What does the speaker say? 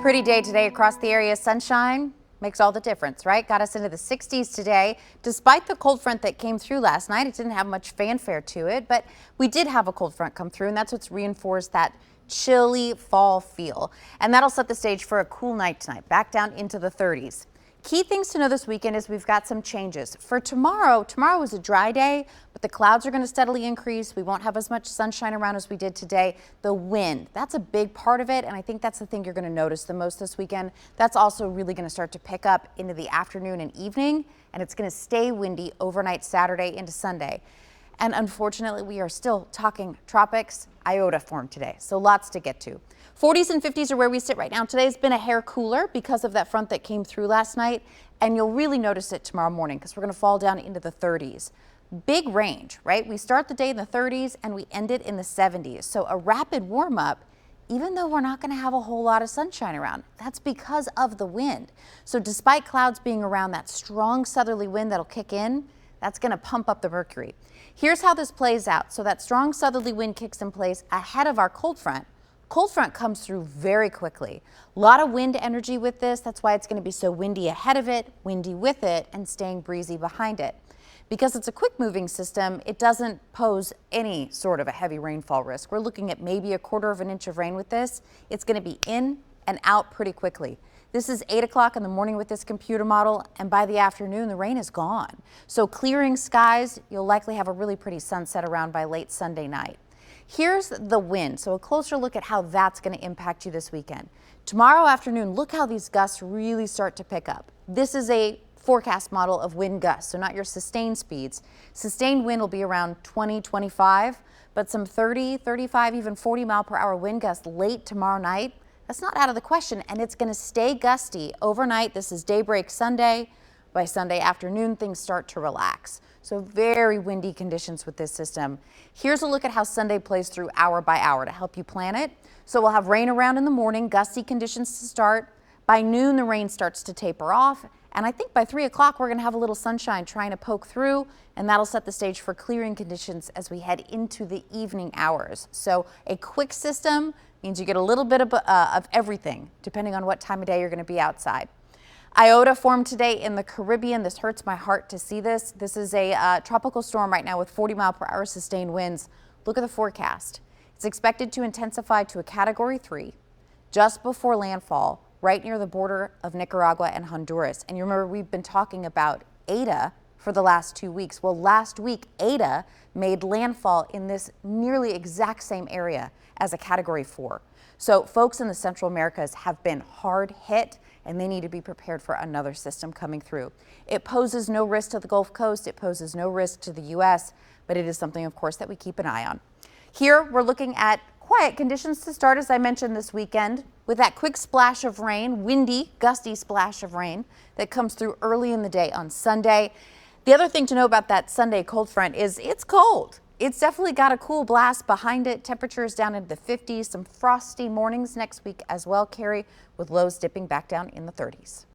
Pretty day today across the area. Sunshine makes all the difference, right? Got us into the 60s today. Despite the cold front that came through last night, it didn't have much fanfare to it, but we did have a cold front come through, and that's what's reinforced that chilly fall feel. And that'll set the stage for a cool night tonight, back down into the 30s. Key things to know this weekend is we've got some changes. For tomorrow is a dry day, but the clouds are going to steadily increase. We won't have as much sunshine around as we did today. The wind, that's a big part of it, and I think that's the thing you're going to notice the most this weekend. That's also really going to start to pick up into the afternoon and evening, and it's going to stay windy overnight Saturday into Sunday. And unfortunately, we are still talking tropics iota form today, so lots to get to. 40s and 50s are where we sit right now. Today's been a hair cooler because of that front that came through last night, and you'll really notice it tomorrow morning because we're going to fall down into the 30s. Big range, right? We start the day in the 30s and we end it in the 70s. So a rapid warm up, even though we're not going to have a whole lot of sunshine around. That's because of the wind. So despite clouds being around, that strong southerly wind that'll kick in, that's going to pump up the mercury. Here's how this plays out. So that strong southerly wind kicks in place ahead of our cold front. Cold front comes through very quickly. A lot of wind energy with this. That's why it's going to be so windy ahead of it, windy with it, and staying breezy behind it. Because it's a quick moving system, it doesn't pose any sort of a heavy rainfall risk. We're looking at maybe a quarter of an inch of rain with this. It's going to be in and out pretty quickly. This is 8 o'clock in the morning with this computer model, and by the afternoon, the rain is gone. So clearing skies, you'll likely have a really pretty sunset around by late Sunday night. Here's the wind, so a closer look at how that's going to impact you this weekend. Tomorrow afternoon, look how these gusts really start to pick up. This is a forecast model of wind gusts, so not your sustained speeds. Sustained wind will be around 20, 25, but some 30, 35, even 40 mile per hour wind gusts late tomorrow night. That's not out of the question, and it's going to stay gusty overnight. This is daybreak Sunday. By Sunday afternoon, things start to relax. So very windy conditions with this system. Here's a look at how Sunday plays through hour by hour to help you plan it. So we'll have rain around in the morning, gusty conditions to start. By noon, the rain starts to taper off. And I think by 3 o'clock, we're going to have a little sunshine trying to poke through, and that'll set the stage for clearing conditions as we head into the evening hours. So a quick system means you get a little bit of everything, depending on what time of day you're going to be outside. Iota formed today in the Caribbean. This hurts my heart to see this. This is a tropical storm right now with 40 mile per hour sustained winds. Look at the forecast. It's expected to intensify to a Category 3 just before landfall, right near the border of Nicaragua and Honduras. And you remember we've been talking about Eta for the last 2 weeks. Well, last week, Eta made landfall in this nearly exact same area as a Category 4. So folks in the Central Americas have been hard hit, and they need to be prepared for another system coming through. It poses no risk to the Gulf Coast. It poses no risk to the U.S., but it is something, of course, that we keep an eye on. Here, we're looking at quiet conditions to start, as I mentioned, this weekend, with that quick splash of rain, windy, gusty splash of rain that comes through early in the day on Sunday. The other thing to know about that Sunday cold front is it's cold. It's definitely got a cool blast behind it. Temperatures down into the 50s, some frosty mornings next week as well, Carrie, with lows dipping back down in the 30s.